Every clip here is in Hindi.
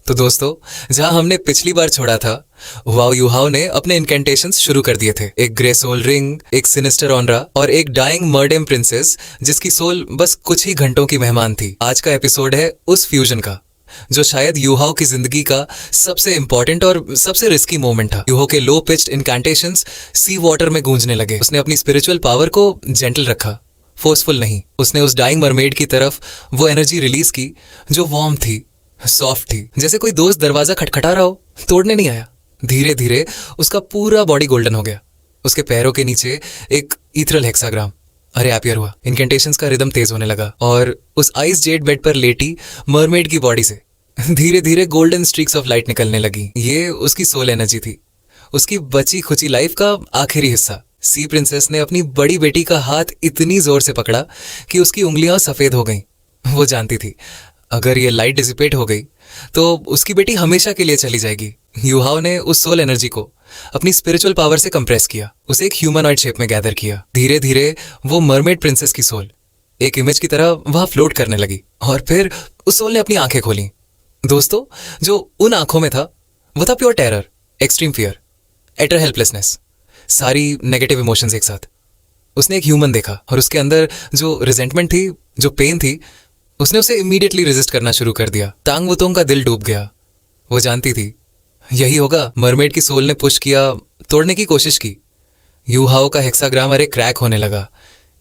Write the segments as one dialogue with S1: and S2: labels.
S1: तो दोस्तों, जहां हमने पिछली बार छोड़ा था, वाओ यूहाओ ने अपने इनकेंटेशंस शुरू कर दिए थे। एक ग्रे सोल रिंग, एक सिनिस्टर ऑनरा और एक डाइंग मर्डेम प्रिंसेस जिसकी सोल बस कुछ ही घंटों की मेहमान थी। आज का एपिसोड है उस फ्यूजन का, जो शायद यूहाओ की जिंदगी का सबसे इंपॉर्टेंट और सबसे रिस्की मोमेंट था। यूहो के लो पिच्ड इनकेंटेशंस सी वाटर में गूंजने लगे। उसने अपनी स्पिरिचुअल पावर को जेंटल रखा, फोर्सफुल नहीं। उसने उस डाइंग मरमेड की तरफ वो एनर्जी रिलीज की जो वार्म थी, सॉफ्ट थी, जैसे कोई दोस्त दरवाजा खटखटा रहा हो, तोड़ने नहीं आया। धीरे धीरे उसका पूरा बॉडी गोल्डन हो गया। उसके पैरों के नीचे एक ईथरल हेक्साग्राम अरे एपियर हुआ। इनकेंटेशंस का रिदम तेज होने लगा और उस आइस जेड बेड पर लेटी मरमेड की बॉडी से धीरे धीरे गोल्डन स्ट्रीक्स ऑफ लाइट निकलने लगी। ये उसकी सोल एनर्जी थी, उसकी बची खुची लाइफ का आखिरी हिस्सा। सी प्रिंसेस ने अपनी बड़ी बेटी का हाथ इतनी जोर से पकड़ा कि उसकी उंगलियां सफेद हो गईं। वो जानती थी अगर ये लाइट डिसिपेट हो गई तो उसकी बेटी हमेशा के लिए चली जाएगी। यूहाओ ने उस सोल एनर्जी को अपनी स्पिरिचुअल पावर से कंप्रेस किया, उसे एक ह्यूमनॉइड शेप में गैदर किया। धीरे धीरे वो मरमेड प्रिंसेस की सोल एक इमेज की तरह वहां फ्लोट करने लगी और फिर उस सोल ने अपनी आंखें खोली। दोस्तों, जो उन आंखों में था वो था pure terror, extreme fear, utter helplessness, सारी नेगेटिव इमोशंस एक साथ। उसने एक ह्यूमन देखा और उसके अंदर जो रिजेंटमेंट थी, जो पेन थी, उसने उसे इमीडिएटली रेजिस्ट करना शुरू कर दिया। तांग वुतोंग का दिल डूब गया। वो जानती थी यही होगा। मरमेड की सोल ने पुश किया, तोड़ने की कोशिश की। यूहाओ का हेक्साग्राम अरे क्रैक होने लगा।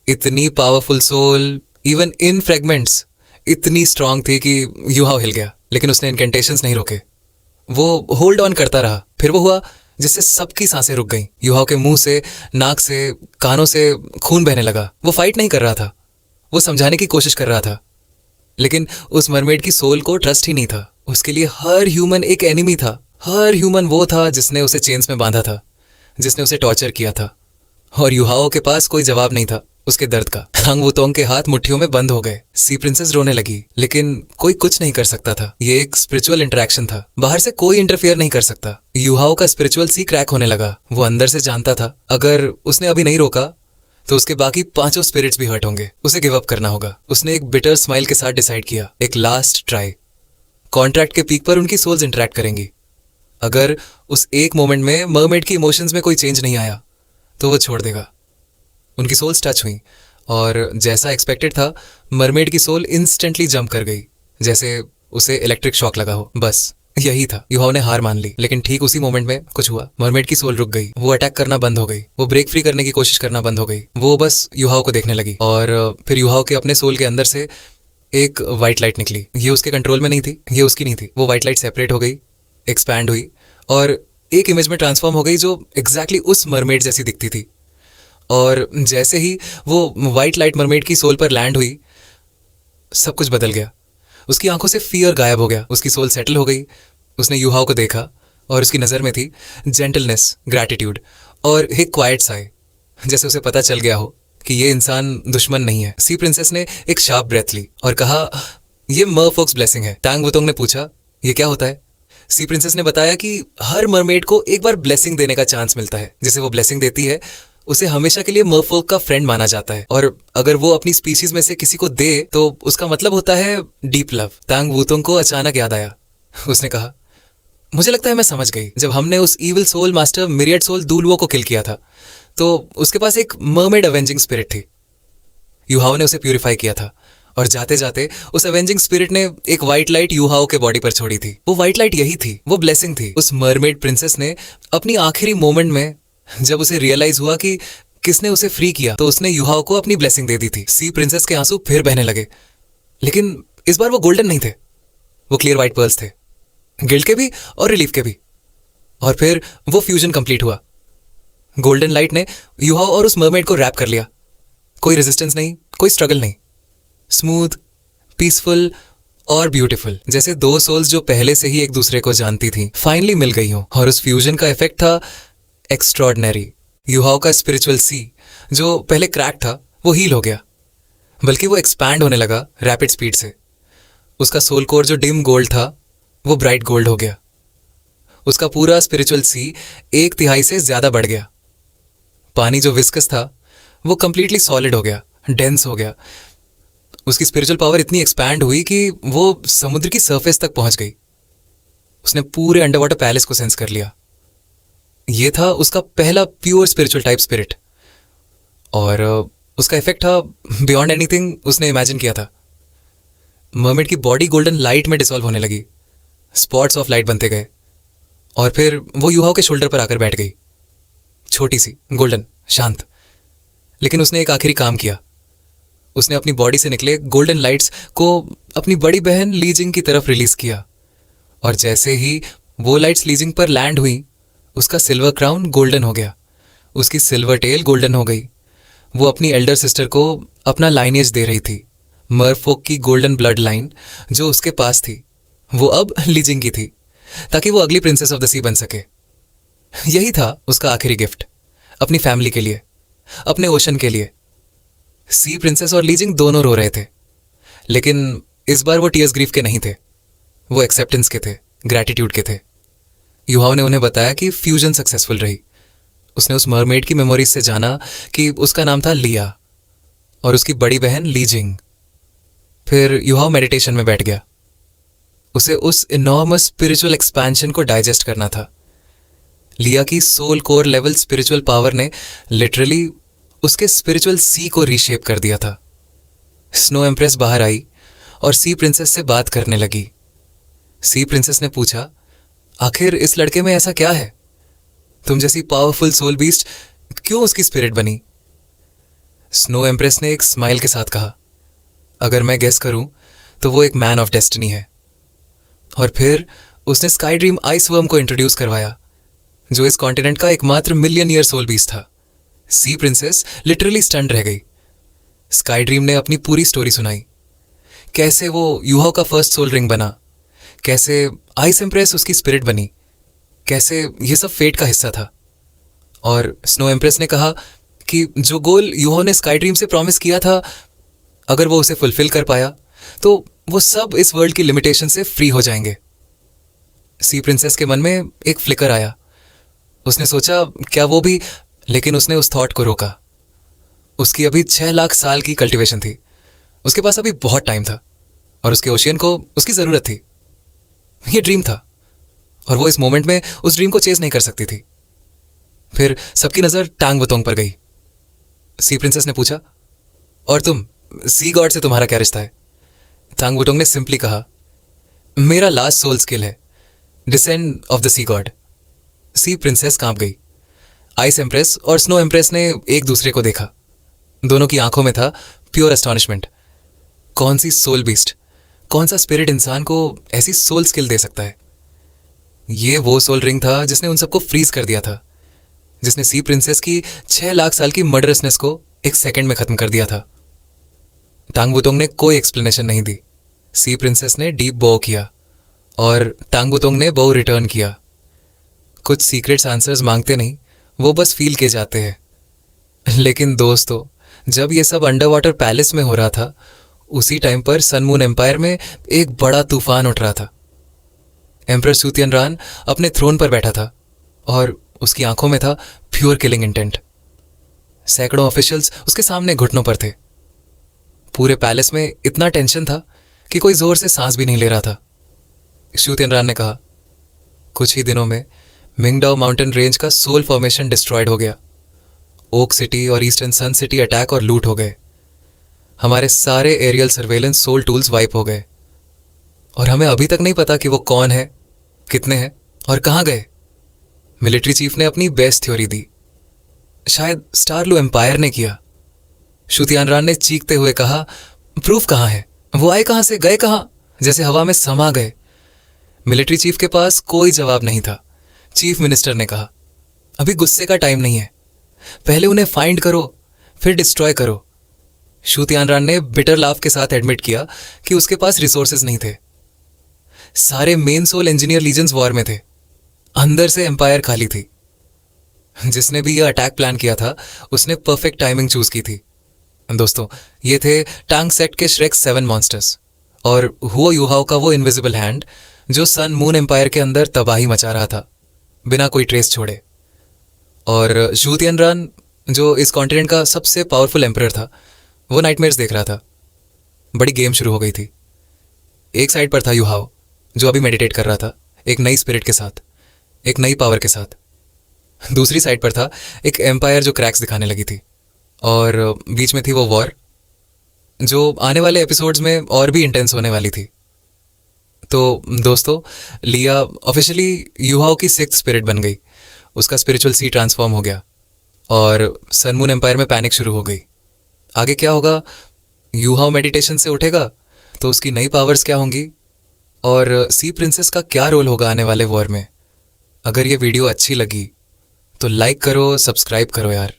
S1: इतनी powerful soul even in fragments इतनी स्ट्रांग थी कि यूहाओ हिल गया, लेकिन उसने इनकेंटेशंस नहीं रोके। वो होल्ड ऑन करता रहा। फिर वो हुआ जिससे सबकी सांसें रुक गईं। यूहाओ के मुंह से, नाक से, कानों से खून बहने लगा। वो फाइट नहीं कर रहा था, वो समझाने की कोशिश कर रहा था, लेकिन उस मरमेड की सोल को ट्रस्ट ही नहीं था। उसके लिए हर ह्यूमन एक एनिमी था। हर ह्यूमन वो था जिसने उसे चेन्स में बांधा था, जिसने उसे टॉर्चर किया था। और यूहाओ के पास कोई जवाब नहीं था उसके दर्द का। तांग वुतोंग के हाथ मुट्ठियों में बंद हो गए। सी प्रिंसेस रोने लगी, लेकिन कोई कुछ नहीं कर सकता था। ये एक स्पिरिचुअल इंटरेक्शन था, बाहर से कोई इंटरफेयर नहीं कर सकता। यूहाओ का स्पिरिचुअल सी क्रैक होने लगा। वो अंदर से जानता था अगर उसने अभी नहीं रोका तो उसके बाकी पांचों स्पिरिट्स भी हर्ट होंगे। उसे गिव अप करना होगा। उसने एक बिटर स्माइल के साथ डिसाइड किया, एक लास्ट ट्राई। कॉन्ट्रैक्ट के पीक पर उनकी सोल्स इंटरेक्ट करेंगी। अगर उस एक मोमेंट में मरमेड की इमोशंस में कोई चेंज नहीं आया तो वो छोड़ देगा। उनकी सोल्स टच हुई और जैसा एक्सपेक्टेड था, मरमेड की सोल इंस्टेंटली जंप कर गई, जैसे उसे इलेक्ट्रिक शॉक लगा हो। बस यही था। यूहाओ ने हार मान ली, लेकिन ठीक उसी मोमेंट में कुछ हुआ। मरमेड की सोल रुक गई। वो अटैक करना बंद हो गई। वो ब्रेक फ्री करने की कोशिश करना बंद हो गई। वो बस यूहाओ को देखने लगी और फिर यूहाओ के अपने सोल के अंदर से एक व्हाइट लाइट निकली। ये उसके कंट्रोल में नहीं थी, ये उसकी नहीं थी। वो व्हाइट लाइट सेपरेट हो गई, एक्सपैंड हुई और एक इमेज में ट्रांसफॉर्म हो गई जो एग्जैक्टली उस मरमेड जैसी दिखती थी। और जैसे ही वो व्हाइट लाइट मरमेड की सोल पर लैंड हुई, सब कुछ बदल गया। उसकी आंखों से फियर गायब हो गया। उसकी सोल सेटल हो गई। उसने यूहाओ को देखा और उसकी नज़र में थी जेंटलनेस, ग्रैटिट्यूड और एक क्वाइट साई, जैसे उसे पता चल गया हो कि ये इंसान दुश्मन नहीं है। सी प्रिंसेस ने एक शार्प ब्रेथ ली और कहा, ये मरफोक्स ब्लेसिंग है। तांग वुतोंग ने पूछा, ये क्या होता है? सी प्रिंसेस ने बताया कि हर मरमेड को एक बार ब्लेसिंग देने का चांस मिलता है। जिसे वो ब्लेसिंग देती है उसे हमेशा के लिए मरफोक का फ्रेंड माना जाता है, और अगर वो अपनी स्पीशीज में से किसी को दे तो उसका मतलब होता है डीप लव। तांग वुतोंग को अचानक याद आया। उसने कहा, मुझे लगता है मैं समझ गई। जब हमने उस evil soul master myriad soul दूलवो को किल किया था तो उसके पास एक मरमेड अवेंजिंग स्पिरिट थी। यूहाओ ने उसे प्यूरिफाई किया था और जाते जाते उस अवेंजिंग स्पिरिट ने एक व्हाइट लाइट यूहाओ के बॉडी पर छोड़ी थी। वो व्हाइट लाइट यही थी, वो ब्लेसिंग थी। उस मरमेड प्रिंसेस ने अपनी आखिरी मोमेंट में, जब उसे रियलाइज हुआ कि किसने उसे फ्री किया, तो उसने यूहाओ को अपनी ब्लेसिंग दे दी थी। सी प्रिंसेस के आंसू फिर बहने लगे, लेकिन इस बार वो गोल्डन नहीं थे, वो क्लियर व्हाइट पर्ल्स थे, गिल्ट के भी और रिलीफ के भी। और फिर वो फ्यूजन कंप्लीट हुआ। गोल्डन लाइट ने यूहाओ और उस मरमेड को रैप कर लिया। कोई रेजिस्टेंस नहीं, कोई स्ट्रगल नहीं, स्मूथ, पीसफुल और ब्यूटीफुल, जैसे दो सोल्स जो पहले से ही एक दूसरे को जानती थी फाइनली मिल गई हो। और उस फ्यूजन का इफेक्ट था एक्स्ट्रॉर्डिनरी। यूहाओ का स्पिरिचुअल सी जो पहले क्रैक था वो हील हो गया, बल्कि वो एक्सपैंड होने लगा रैपिड स्पीड से। उसका सोल कोर जो डिम गोल्ड था वो ब्राइट गोल्ड हो गया। उसका पूरा स्पिरिचुअल सी 1/3 से ज्यादा बढ़ गया। पानी जो विस्कस था वो कंप्लीटली सॉलिड हो गया, डेंस हो गया। उसकी स्पिरिचुअल पावर इतनी एक्सपैंड हुई कि वो समुद्र की सरफेस तक पहुंच गई। उसने पूरे अंडर वाटर पैलेस को सेंस कर लिया। ये था उसका पहला प्योर स्पिरिचुअल टाइप स्पिरिट, और उसका इफेक्ट था बियॉन्ड एनीथिंग उसने इमेजिन किया था। मरमेड की बॉडी गोल्डन लाइट में डिसॉल्व होने लगी, स्पॉट्स ऑफ लाइट बनते गए, और फिर वो युहाओ के शोल्डर पर आकर बैठ गई, छोटी सी, गोल्डन, शांत। लेकिन उसने एक आखिरी काम किया। उसने अपनी बॉडी से निकले गोल्डन लाइट्स को अपनी बड़ी बहन लीजिंग की तरफ रिलीज किया, और जैसे ही वो लाइट्स लीजिंग पर लैंड हुई, उसका सिल्वर क्राउन गोल्डन हो गया, उसकी सिल्वर टेल गोल्डन हो गई। वो अपनी एल्डर सिस्टर को अपना लाइनेज दे रही थी। मरफोक की गोल्डन ब्लड लाइन जो उसके पास थी, वो अब लीजिंग की थी, ताकि वो अगली प्रिंसेस ऑफ द सी बन सके। यही था उसका आखिरी गिफ्ट, अपनी फैमिली के लिए, अपने ओशन के लिए। सी प्रिंसेस और लीजिंग दोनों रो रहे थे, लेकिन इस बार वो टीयर्स ग्रीफ के नहीं थे, वो एक्सेप्टेंस के थे, ग्रैटिट्यूड के थे। युहाओ ने उन्हें बताया कि फ्यूजन सक्सेसफुल रही। उसने उस मरमेड की मेमोरीज से जाना कि उसका नाम था लिया और उसकी बड़ी बहन लीजिंग। फिर युहाओ मेडिटेशन में बैठ गया। उसे उस इनॉर्मस स्पिरिचुअल एक्सपेंशन को डाइजेस्ट करना था। लिया की soul core level spiritual power ने लिटरली उसके स्पिरिचुअल सी को रीशेप कर दिया था। स्नो एम्प्रेस बाहर आई और सी प्रिंसेस से बात करने लगी। सी प्रिंसेस ने पूछा, आखिर इस लड़के में ऐसा क्या है? तुम जैसी पावरफुल सोल बीस्ट क्यों उसकी स्पिरिट बनी? स्नो एम्प्रेस ने एक स्माइल के साथ कहा, अगर मैं गेस करूं तो वो एक मैन ऑफ डेस्टिनी है। और फिर उसने स्काई ड्रीम आइस वर्म को इंट्रोड्यूस करवाया, जो इस कॉन्टिनेंट का एकमात्र मिलियन ईयर सोल बीस्ट था। सी प्रिंसेस लिटरली स्टन्ड रह गई। स्काई ड्रीम ने अपनी पूरी स्टोरी सुनाई, कैसे वो युहाओ का फर्स्ट सोल रिंग बना, कैसे आइस एम्प्रेस उसकी स्पिरिट बनी, कैसे ये सब फेट का हिस्सा था। और स्नो एम्प्रेस ने कहा कि जो गोल युहाओ ने स्काई ड्रीम से प्रॉमिस किया था, अगर वो उसे फुलफिल कर पाया तो वो सब इस वर्ल्ड की लिमिटेशन से फ्री हो जाएंगे। सी प्रिंसेस के मन में एक फ्लिकर आया। उसने सोचा क्या वो भी, लेकिन उसने उस थॉट को रोका। उसकी अभी 6 लाख साल की कल्टीवेशन थी, उसके पास अभी बहुत टाइम था, और उसके ओशियन को उसकी ज़रूरत थी। ये ड्रीम था, और वो इस मोमेंट में उस ड्रीम को चेज नहीं कर सकती थी। फिर सबकी नज़र टांग वतोंग पर गई। सी प्रिंसेस ने पूछा, और तुम, सी गॉड से तुम्हारा क्या रिश्ता है? टांग वतोंग ने सिंपली कहा, मेरा लास्ट सोल स्किल है, descend of the sea god. Sea princess कांप गई। आइस एम्प्रेस और स्नो एम्प्रेस ने एक दूसरे को देखा। दोनों की आंखों में था प्योर एस्टॉनिशमेंट। कौन सी सोल बीस्ट, कौन सा स्पिरिट इंसान को ऐसी सोल स्किल दे सकता है? ये वो सोल रिंग था जिसने उन सबको फ्रीज कर दिया था, जिसने सी प्रिंसेस की 6 लाख साल की मर्डरसनेस को एक सेकंड में खत्म कर दिया था। टांग वुतोंग ने कोई एक्सप्लेनेशन नहीं दी। सी प्रिंसेस ने डीप बो किया और टांग वुतोंग ने बो रिटर्न किया। कुछ सीक्रेट्स आंसर्स मांगते नहीं, वो बस फील किए जाते हैं। लेकिन दोस्तों, जब ये सब अंडर वाटर पैलेस में हो रहा था, उसी टाइम पर सन मून एम्पायर में एक बड़ा तूफान उठ रहा था। एम्परर शू तियानरान अपने थ्रोन पर बैठा था और उसकी आंखों में था प्योर किलिंग इंटेंट। सैकड़ों ऑफिशियल्स उसके सामने घुटनों पर थे। पूरे पैलेस में इतना टेंशन था कि कोई जोर से सांस भी नहीं ले रहा था। शू तियानरान ने कहा, कुछ ही दिनों में मिंगडाओ माउंटेन रेंज का सोल फॉर्मेशन डिस्ट्रॉयड हो गया। ओक सिटी और ईस्टर्न सन सिटी अटैक और लूट हो गए। हमारे सारे aerial surveillance soul tools wipe हो गए, और हमें अभी तक नहीं पता कि वो कौन है, कितने हैं और कहाँ गए। मिलिट्री चीफ ने अपनी बेस्ट थ्योरी दी, शायद स्टारलू एम्पायर ने किया। शू तियानरान ने चीखते हुए कहा, प्रूफ कहाँ है? वो आए कहाँ से, गए कहाँ? जैसे हवा में समा गए। मिलिट्री चीफ के पास कोई जवाब नहीं था। चीफ मिनिस्टर ने कहा, अभी गुस्से का टाइम नहीं है, पहले उन्हें फाइंड करो, फिर डिस्ट्रॉय करो। शू तियानरान ने बिटर लाफ के साथ एडमिट किया कि उसके पास रिसोर्सेज नहीं थे। सारे मेन सोल इंजीनियर लीजेंस वॉर में थे, अंदर से एम्पायर खाली थी। जिसने भी यह अटैक प्लान किया था, उसने परफेक्ट टाइमिंग चूज की थी। दोस्तों, ये थे टांग सेट के श्रेक 7 मॉन्स्टर्स और हुओ युहाओ का वो इनविजिबल हैंड जो सन मून एम्पायर के अंदर तबाही मचा रहा था बिना कोई ट्रेस छोड़े। और शू तियानरान, जो इस कॉन्टिनेंट का सबसे पावरफुल एम्परर था, वो नाइटमेयर्स देख रहा था। बड़ी गेम शुरू हो गई थी। एक साइड पर था युहाओ, जो अभी मेडिटेट कर रहा था एक नई स्पिरिट के साथ, एक नई पावर के साथ। दूसरी साइड पर था एक एम्पायर जो क्रैक्स दिखाने लगी थी, और बीच में थी वो वॉर जो आने वाले एपिसोड्स में और भी इंटेंस होने वाली थी। तो दोस्तों, लिया ऑफिशियली युहाओ की सिक्स्थ स्पिरिट बन गई, उसका स्पिरिचुअल सी ट्रांसफॉर्म हो गया और सन मून एम्पायर में पैनिक शुरू हो गई। आगे क्या होगा? युहाओ मेडिटेशन से उठेगा तो उसकी नई पावर्स क्या होंगी, और सी प्रिंसेस का क्या रोल होगा आने वाले वॉर में? अगर ये वीडियो अच्छी लगी तो लाइक करो, सब्सक्राइब करो यार।